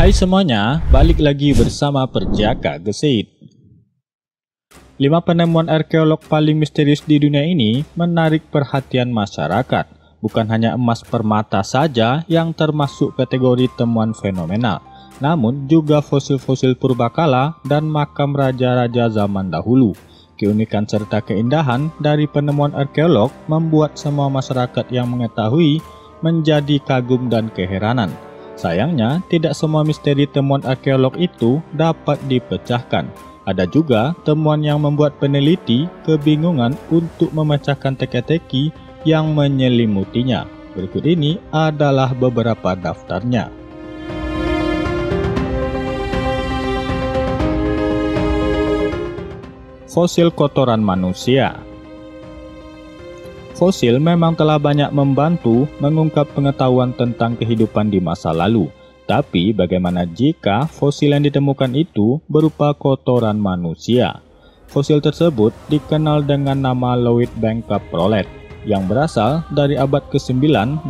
Hai semuanya, balik lagi bersama Perjaka Gesit. 5 penemuan arkeolog paling misterius di dunia ini menarik perhatian masyarakat. Bukan hanya emas permata saja yang termasuk kategori temuan fenomenal, namun juga fosil-fosil purbakala dan makam raja-raja zaman dahulu. Keunikan serta keindahan dari penemuan arkeolog membuat semua masyarakat yang mengetahui menjadi kagum dan keheranan. Sayangnya, tidak semua misteri temuan arkeolog itu dapat dipecahkan. Ada juga temuan yang membuat peneliti kebingungan untuk memecahkan teka-teki yang menyelimutinya. Berikut ini adalah beberapa daftarnya. Fosil kotoran manusia. Fosil memang telah banyak membantu mengungkap pengetahuan tentang kehidupan di masa lalu. Tapi bagaimana jika fosil yang ditemukan itu berupa kotoran manusia? Fosil tersebut dikenal dengan nama Lloyd Bangka Prolet yang berasal dari abad ke-9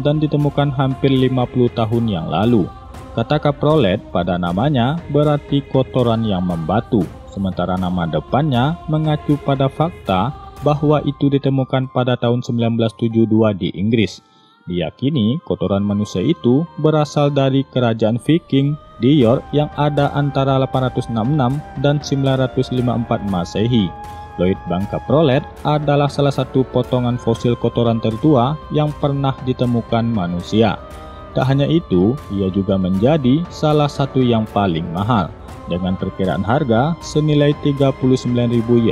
dan ditemukan hampir 50 tahun yang lalu. Kata kaprolet pada namanya berarti kotoran yang membatu, sementara nama depannya mengacu pada fakta bahwa itu ditemukan pada tahun 1972 di Inggris. Diyakini kotoran manusia itu berasal dari kerajaan Viking di York yang ada antara 866 dan 954 Masehi. Lloyd Bangka Prolet adalah salah satu potongan fosil kotoran tertua yang pernah ditemukan manusia. Tak hanya itu, ia juga menjadi salah satu yang paling mahal, dengan perkiraan harga senilai 39.000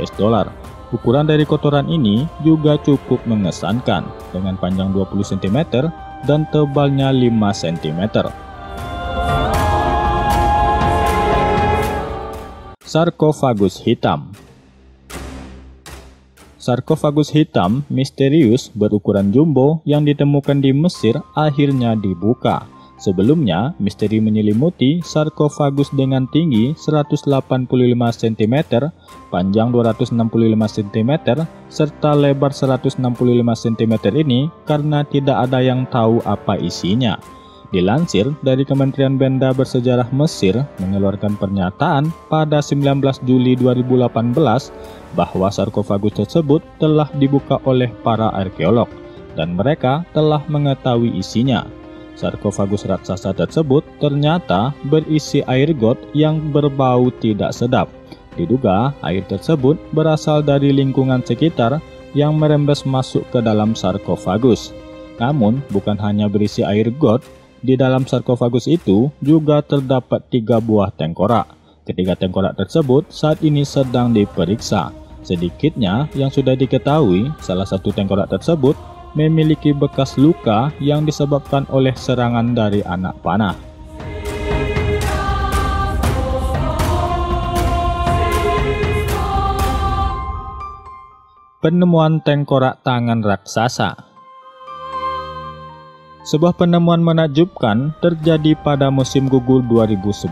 US dollar. Ukuran dari kotoran ini juga cukup mengesankan, dengan panjang 20 cm dan tebalnya 5 cm. Sarkofagus hitam. Sarkofagus hitam misterius berukuran jumbo yang ditemukan di Mesir akhirnya dibuka. Sebelumnya, misteri menyelimuti sarkofagus dengan tinggi 185 cm, panjang 265 cm, serta lebar 165 cm ini karena tidak ada yang tahu apa isinya. Dilansir dari Kementerian Benda Bersejarah Mesir mengeluarkan pernyataan pada 19 Juli 2018 bahwa sarkofagus tersebut telah dibuka oleh para arkeolog dan mereka telah mengetahui isinya. Sarkofagus raksasa tersebut ternyata berisi air got yang berbau tidak sedap. Diduga air tersebut berasal dari lingkungan sekitar yang merembes masuk ke dalam sarkofagus. Namun bukan hanya berisi air got, di dalam sarkofagus itu juga terdapat 3 buah tengkorak. Ketiga tengkorak tersebut saat ini sedang diperiksa. Sedikitnya yang sudah diketahui, salah satu tengkorak tersebut memiliki bekas luka yang disebabkan oleh serangan dari anak panah. Penemuan tengkorak tangan raksasa. Sebuah penemuan menakjubkan terjadi pada musim gugur 2011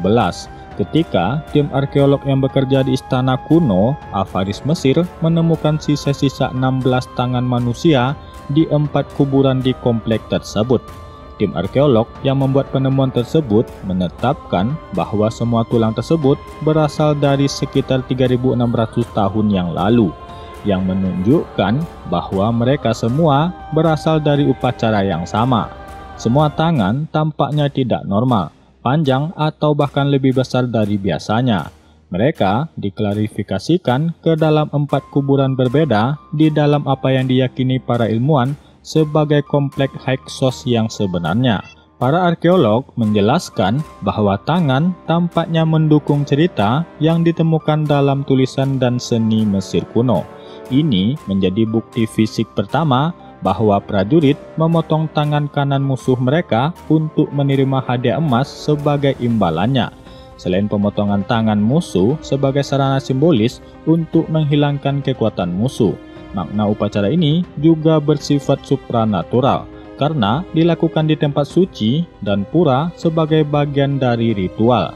ketika tim arkeolog yang bekerja di istana kuno Avaris Mesir menemukan sisa-sisa 16 tangan manusia di 4 kuburan di komplek tersebut. Tim arkeolog yang membuat penemuan tersebut menetapkan bahwa semua tulang tersebut berasal dari sekitar 3.600 tahun yang lalu, yang menunjukkan bahwa mereka semua berasal dari upacara yang sama. Semua tangan tampaknya tidak normal, panjang atau bahkan lebih besar dari biasanya. Mereka diklarifikasikan ke dalam 4 kuburan berbeda di dalam apa yang diyakini para ilmuwan sebagai komplek Hyksos yang sebenarnya. Para arkeolog menjelaskan bahwa tangan tampaknya mendukung cerita yang ditemukan dalam tulisan dan seni Mesir kuno. Ini menjadi bukti fisik pertama bahwa prajurit memotong tangan kanan musuh mereka untuk menerima hadiah emas sebagai imbalannya. Selain pemotongan tangan musuh sebagai sarana simbolis untuk menghilangkan kekuatan musuh, makna upacara ini juga bersifat supranatural karena dilakukan di tempat suci dan pura sebagai bagian dari ritual.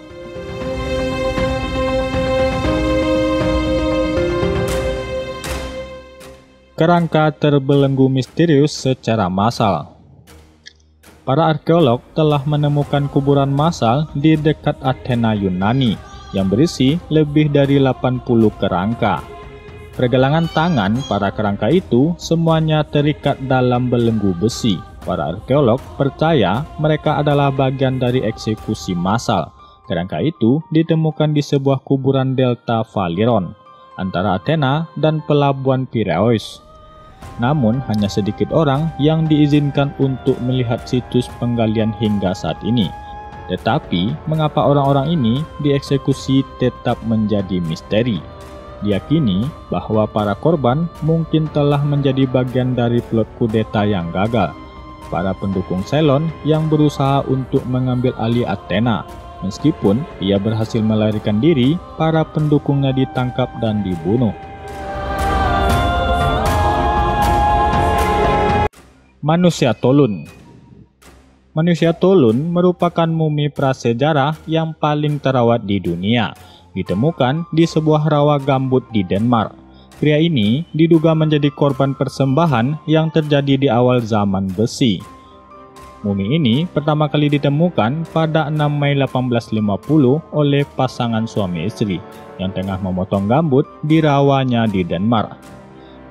Kerangka terbelenggu misterius secara massal. para arkeolog telah menemukan kuburan massal di dekat Athena Yunani yang berisi lebih dari 80 kerangka. Pergelangan tangan para kerangka itu semuanya terikat dalam belenggu besi. Para arkeolog percaya mereka adalah bagian dari eksekusi massal. Kerangka itu ditemukan di sebuah kuburan delta Valiron antara Athena dan pelabuhan Piraeus. Namun hanya sedikit orang yang diizinkan untuk melihat situs penggalian hingga saat ini. Tetapi mengapa orang-orang ini dieksekusi tetap menjadi misteri. Diyakini bahwa para korban mungkin telah menjadi bagian dari plot kudeta yang gagal. Para pendukung Cylon yang berusaha untuk mengambil alih Athena. Meskipun ia berhasil melarikan diri, para pendukungnya ditangkap dan dibunuh. Manusia Tolun. Manusia Tolun merupakan mumi prasejarah yang paling terawat di dunia. Ditemukan di sebuah rawa gambut di Denmark. Pria ini diduga menjadi korban persembahan yang terjadi di awal zaman besi. Mumi ini pertama kali ditemukan pada 6 Mei 1850 oleh pasangan suami istri yang tengah memotong gambut di rawanya di Denmark.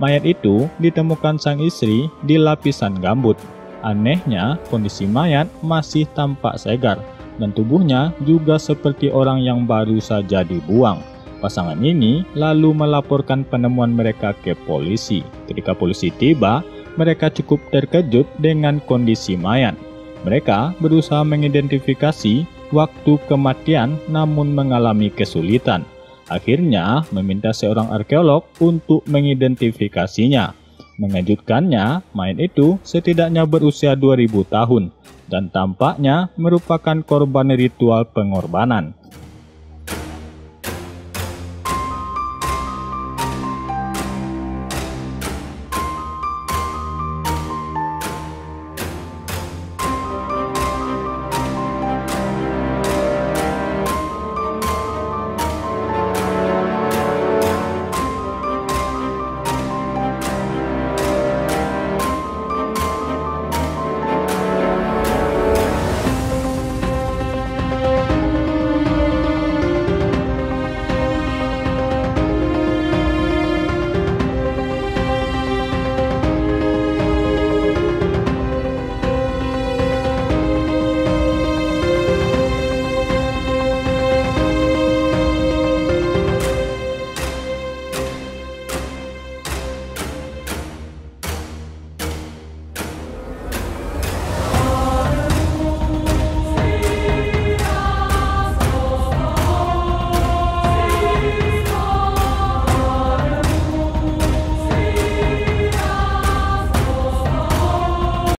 Mayat itu ditemukan sang istri di lapisan gambut. Anehnya, kondisi mayat masih tampak segar dan tubuhnya juga seperti orang yang baru saja dibuang. Pasangan ini lalu melaporkan penemuan mereka ke polisi. Ketika polisi tiba, mereka cukup terkejut dengan kondisi mayat. Mereka berusaha mengidentifikasi waktu kematian namun mengalami kesulitan. Akhirnya meminta seorang arkeolog untuk mengidentifikasinya. Mengejutkannya, mayat itu setidaknya berusia 2000 tahun dan tampaknya merupakan korban ritual pengorbanan.